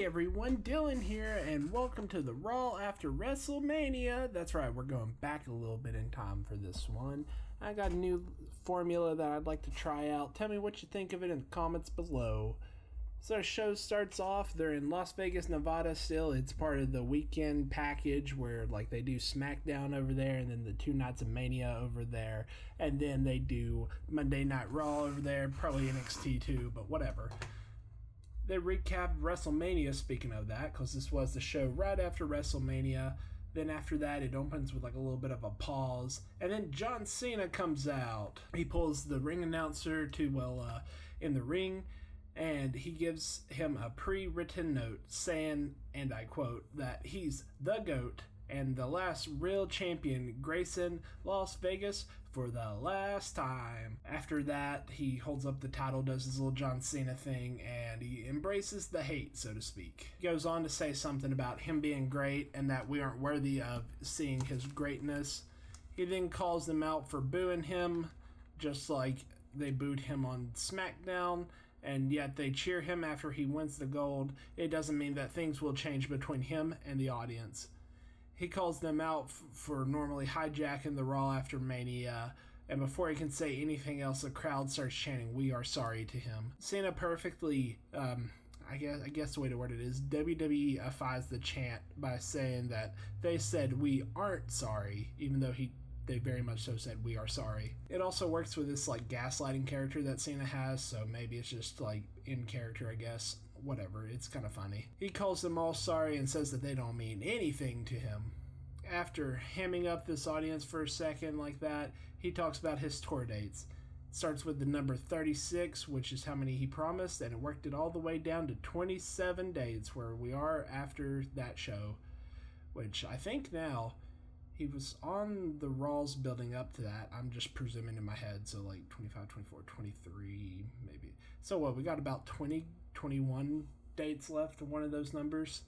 Hey everyone, Dylan here, and welcome to the Raw after WrestleMania. That's right, we're going back a little bit in time for this one. I got a new formula that I'd like to try out. Tell me what you think of it in the comments below. So the show starts off, they're in Las Vegas, Nevada still. It's part of the weekend package where like they do SmackDown over there and then the 2 nights of Mania over there. And then they do Monday Night Raw over there, probably NXT too, but whatever. They recap WrestleMania, speaking of that, because this was the show right after WrestleMania. Then after that, it opens with like a little bit of a pause. And then John Cena comes out. He pulls the ring announcer to, in the ring. And he gives him a pre-written note saying, and I quote, that he's the GOAT and the last real champion gracing Las Vegas for the last time. After that, he holds up the title, does his little John Cena thing, and he embraces the hate, so to speak. He goes on to say something about him being great and that we aren't worthy of seeing his greatness. He then calls them out for booing him, just like they booed him on SmackDown, and yet they cheer him after he wins the gold. It doesn't mean that things will change between him and the audience. He calls them out for normally hijacking the Raw after Mania, and before he can say anything else, the crowd starts chanting, "We are sorry" to him. Cena perfectly, I guess the way to word it is, WWEifies the chant by saying that they said we aren't sorry, even though they very much so said we are sorry. It also works with this like gaslighting character that Cena has, so maybe it's just like in character, I guess. Whatever, it's kind of funny. He calls them all sorry and says that they don't mean anything to him. After hamming up this audience for a second like that, he talks about his tour dates. It starts with the number 36, which is how many he promised, and it worked it all the way down to 27 dates, where we are after that show, which I think now he was on the Raws building up to that. I'm just presuming in my head, so like 25, 24, 23, maybe. So what, we got about 20, 21 dates left of one of those numbers.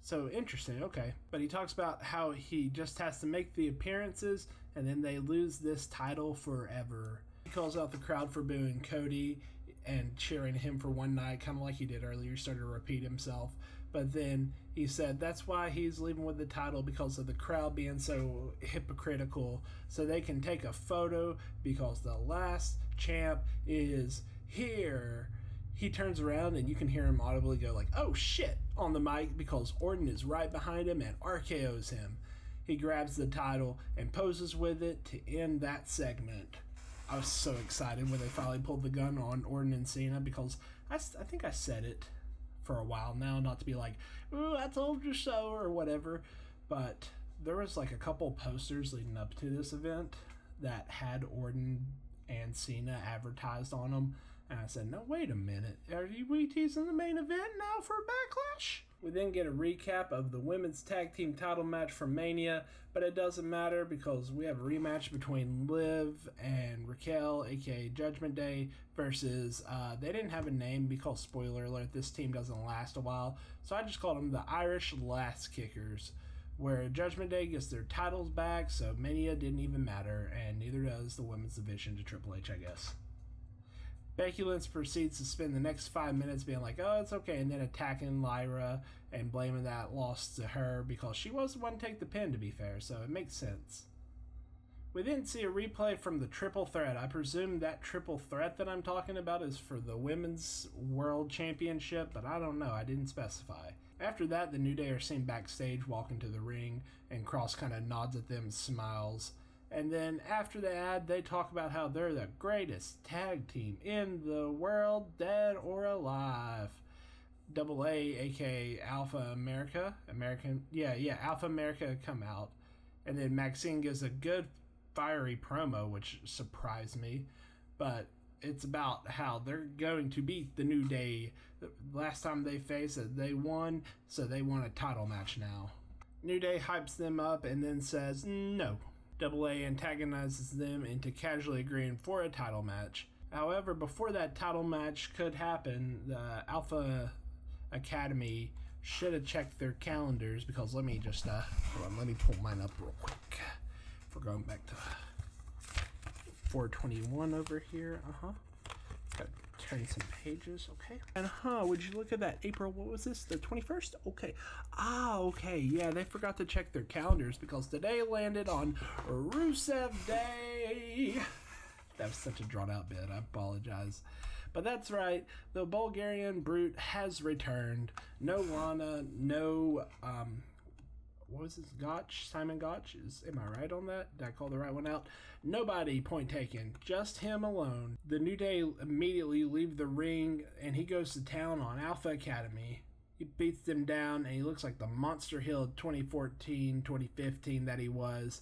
So interesting, okay. But he talks about how he just has to make the appearances and then they lose this title forever. He calls out the crowd for booing Cody and cheering him for one night, kind of like he did earlier. He started to repeat himself. But then he said that's why he's leaving with the title, because of the crowd being so hypocritical, so they can take a photo because the last champ is here. He turns around and you can hear him audibly go like, "Oh shit," on the mic because Orton is right behind him and RKO's him. He grabs the title and poses with it to end that segment. I was so excited when they finally pulled the gun on Orton and Cena, because I think I said it for a while now, not to be like, "Ooh, I told you so," or whatever, but there was like a couple posters leading up to this event that had Orton and Cena advertised on them, and I said, no, wait a minute, are we teasing the main event now for Backlash? We then get a recap of the women's tag team title match from Mania, but it doesn't matter because we have a rematch between Liv and Raquel, aka Judgment Day, versus, they didn't have a name because, spoiler alert, this team doesn't last a while, so I just called them the Irish Last Kickers, where Judgment Day gets their titles back, so Mania didn't even matter, and neither does the women's division to Triple H, I guess. Becky Lynch proceeds to spend the next 5 minutes being like, "Oh, it's okay," and then attacking Lyra and blaming that loss to her because she was the one to take the pin, to be fair, so it makes sense. We then see a replay from the triple threat. I presume that triple threat that I'm talking about is for the Women's World Championship, but I don't know, I didn't specify. After that, the New Day are seen backstage walking to the ring, and Cross kind of nods at them and smiles. And then after the ad, they talk about how they're the greatest tag team in the world, dead or alive. Double A, aka Alpha America, Alpha America come out. And then Maxine gives a good fiery promo, which surprised me. But it's about how they're going to beat the New Day. The last time they faced it, they won, so they want a title match now. New Day hypes them up and then says no. Double A antagonizes them into casually agreeing for a title match. However, before that title match could happen, the Alpha Academy should have checked their calendars, because let me just, hold on, let me pull mine up real quick. We're going back to 421 over here, Gotta turn some pages, okay? And would you look at that? April, what was this? The 21st? Okay. Okay. Yeah, they forgot to check their calendars because today landed on Rusev Day. That was such a drawn out bit. I apologize. But that's right. The Bulgarian Brute has returned. No Lana, no, what was this? Gotch? Simon Gotch? Am I right on that? Did I call the right one out? Nobody, point taken. Just him alone. The New Day immediately leave the ring, and he goes to town on Alpha Academy. He beats them down, and he looks like the Monster Hill 2014, 2015 that he was.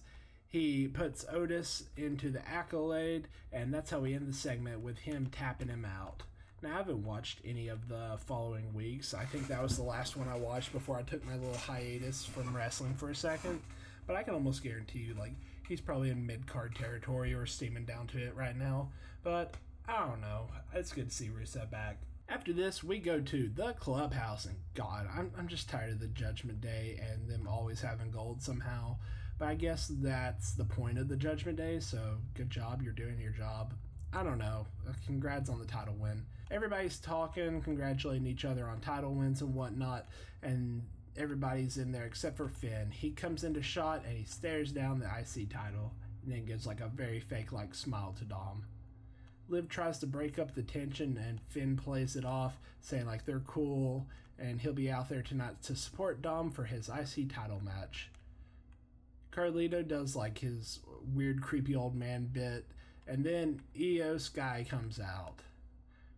He puts Otis into the Accolade, and that's how we end the segment with him tapping him out. Now, I haven't watched any of the following weeks. I think that was the last one I watched before I took my little hiatus from wrestling for a second. But I can almost guarantee you, like, he's probably in mid-card territory or steaming down to it right now. But, I don't know. It's good to see Rusev back. After this, we go to the clubhouse, and God, I'm just tired of the Judgment Day and them always having gold somehow. But I guess that's the point of the Judgment Day, so good job, you're doing your job. I don't know. Congrats on the title win. Everybody's talking, congratulating each other on title wins and whatnot, and everybody's in there except for Finn. He comes into shot and he stares down the IC title and then gives like a very fake-like smile to Dom. Liv tries to break up the tension and Finn plays it off, saying like they're cool and he'll be out there tonight to support Dom for his IC title match. Carlito does like his weird creepy old man bit, and then Io Sky comes out.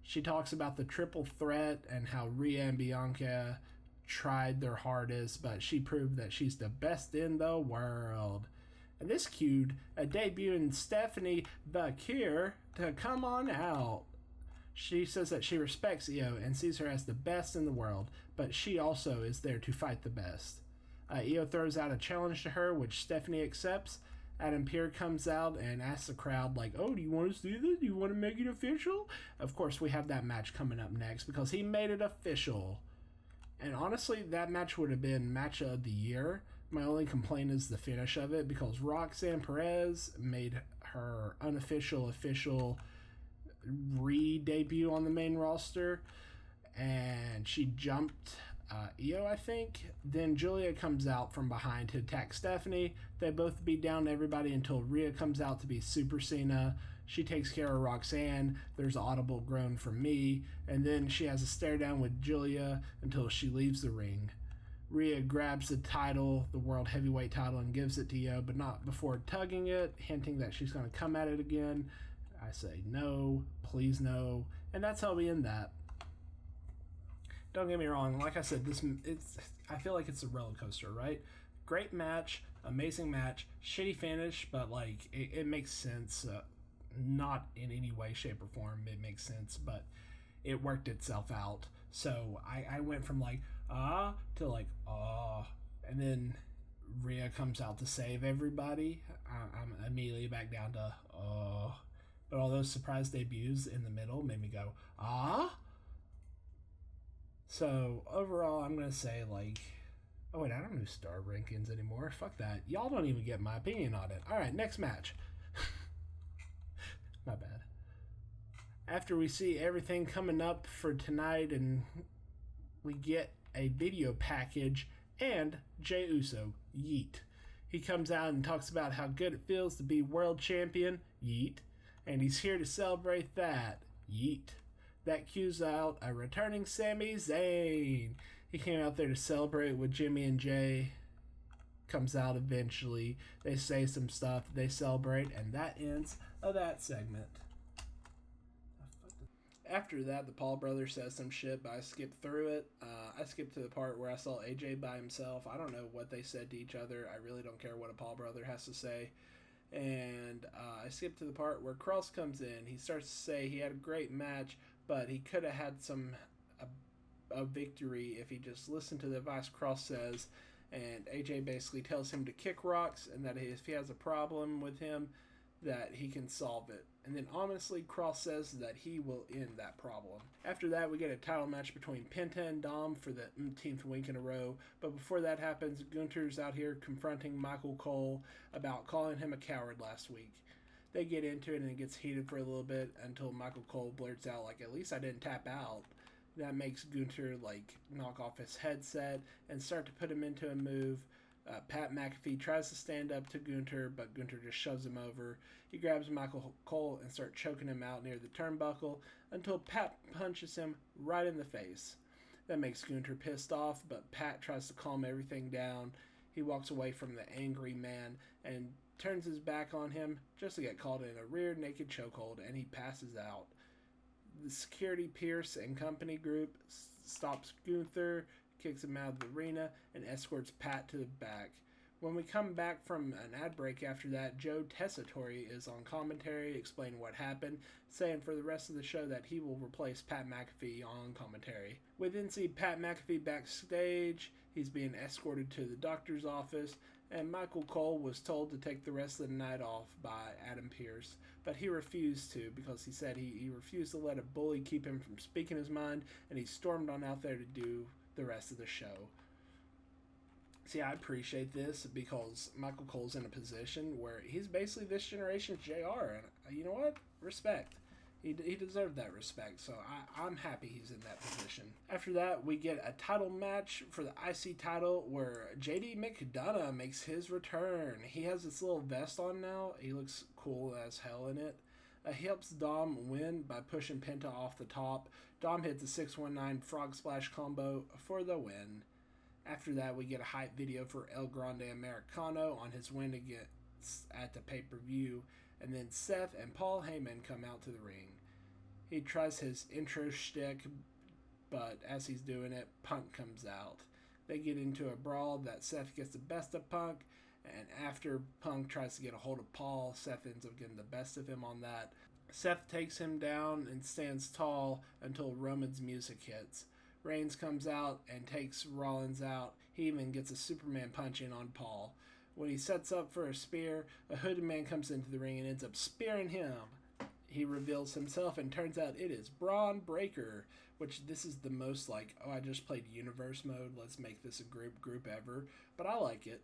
She talks about the triple threat and how Rhea and Bianca tried their hardest, but she proved that she's the best in the world. And this cued a debuting Stephanie Bakir to come on out. She says that she respects Io and sees her as the best in the world, but she also is there to fight the best. Io throws out a challenge to her, which Stephanie accepts. Adam Pearce comes out and asks the crowd, like, oh, do you want to see this? Do you want to make it official? Of course, we have that match coming up next because he made it official. And honestly, that match would have been match of the year. My only complaint is the finish of it because Roxanne Perez made her official re-debut on the main roster. And she jumped Io, I think. Then Julia comes out from behind to attack Stephanie. They both beat down everybody until Rhea comes out to be Super Cena. She takes care of Roxanne. There's an audible groan from me. And then she has a stare down with Julia until she leaves the ring. Rhea grabs the title, the World Heavyweight title, and gives it to Io, but not before tugging it, hinting that she's going to come at it again. I say no, please no. And that's how we end that. Don't get me wrong, like I said, I feel like it's a roller coaster, right? Great match, amazing match, shitty finish, but like it makes sense. Not in any way, shape, or form it makes sense, but it worked itself out. So I went from like to like and then Rhea comes out to save everybody. I'm immediately back down to but all those surprise debuts in the middle made me go So, overall, I'm going to say, like... Oh, wait, I don't do star rankings anymore. Fuck that. Y'all don't even get my opinion on it. Alright, next match. My bad. After we see everything coming up for tonight and we get a video package and Jey Uso, yeet. He comes out and talks about how good it feels to be world champion, yeet. And he's here to celebrate that, yeet. That cues out a returning Sami Zayn. He came out there to celebrate with Jimmy and Jay. Comes out eventually. They say some stuff. They celebrate. And that ends of that segment. After that, the Paul brothers says some shit, but I skipped through it. I skipped to the part where I saw AJ by himself. I don't know what they said to each other. I really don't care what a Paul brother has to say. And I skipped to the part where Cross comes in. He starts to say he had a great match, but he could have had a victory if he just listened to the advice Cross says. And AJ basically tells him to kick rocks and that if he has a problem with him, that he can solve it. And then honestly, Cross says that he will end that problem. After that, we get a title match between Penta and Dom for the 10th week in a row. But before that happens, Gunther's out here confronting Michael Cole about calling him a coward last week. They get into it and it gets heated for a little bit until Michael Cole blurts out, like, at least I didn't tap out. That makes Gunther, like, knock off his headset and start to put him into a move. Pat McAfee tries to stand up to Gunther, but Gunther just shoves him over. He grabs Michael Cole and starts choking him out near the turnbuckle until Pat punches him right in the face. That makes Gunther pissed off, but Pat tries to calm everything down. He walks away from the angry man and turns his back on him just to get caught in a rear naked chokehold, and he passes out. The security Pierce and company group stops Gunther, kicks him out of the arena, and escorts Pat to the back. When we come back from an ad break after that, Joe Tessitore is on commentary explaining what happened, saying for the rest of the show that he will replace Pat McAfee on commentary. We then see Pat McAfee backstage. He's being escorted to the doctor's office, and Michael Cole was told to take the rest of the night off by Adam Pearce, but he refused to because he said he refused to let a bully keep him from speaking his mind, and he stormed on out there to do the rest of the show. See, I appreciate this because Michael Cole's in a position where he's basically this generation's JR, and you know what? Respect. He deserved that respect, so I'm happy he's in that position. After that, we get a title match for the IC title where JD McDonough makes his return. He has this little vest on now. He looks cool as hell in it. He helps Dom win by pushing Penta off the top. Dom hits a 619 frog splash combo for the win. After that, we get a hype video for El Grande Americano on his win against at the pay-per-view. And then Seth and Paul Heyman come out to the ring. He tries his intro shtick, but as he's doing it, Punk comes out. They get into a brawl that Seth gets the best of Punk, and after Punk tries to get a hold of Paul, Seth ends up getting the best of him on that. Seth takes him down and stands tall until Roman's music hits. Reigns comes out and takes Rollins out. He even gets a Superman punch in on Paul. When he sets up for a spear, a hooded man comes into the ring and ends up spearing him. He reveals himself and turns out it is Braun Breaker, which this is the most like, oh, I just played Universe mode, let's make this a group ever, but I like it.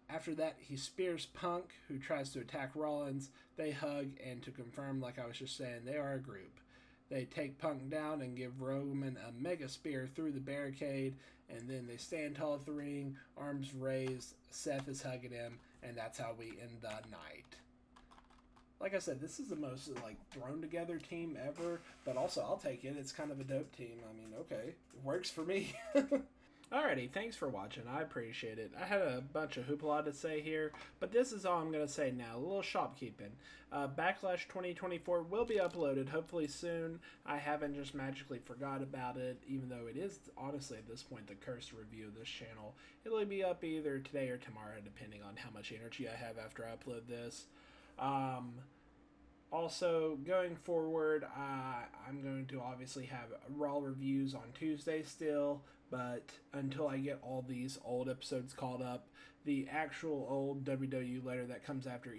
After that, he spears Punk, who tries to attack Rollins. They hug, and to confirm, like I was just saying, they are a group. They take Punk down and give Roman a mega spear through the barricade, and then they stand tall at the ring, arms raised, Seth is hugging him, and that's how we end the night. Like I said, this is the most like thrown together team ever, but also I'll take it. It's kind of a dope team. I mean, okay, it works for me. Alrighty, thanks for watching. I appreciate it. I had a bunch of hoopla to say here, but this is all I'm going to say now. A little shopkeeping. Backlash 2024 will be uploaded hopefully soon. I haven't just magically forgot about it, even though it is honestly at this point the cursed review of this channel. It'll be up either today or tomorrow, depending on how much energy I have after I upload this. Also, going forward, I'm going to obviously have Raw reviews on Tuesday still, but until I get all these old episodes caught up, the actual old WWE letter that comes after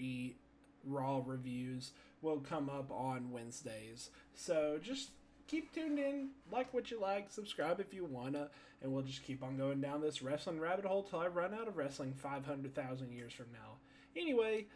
Raw reviews will come up on Wednesdays. So just keep tuned in, like what you like, subscribe if you wanna, and we'll just keep on going down this wrestling rabbit hole till I run out of wrestling 500,000 years from now. Anyway,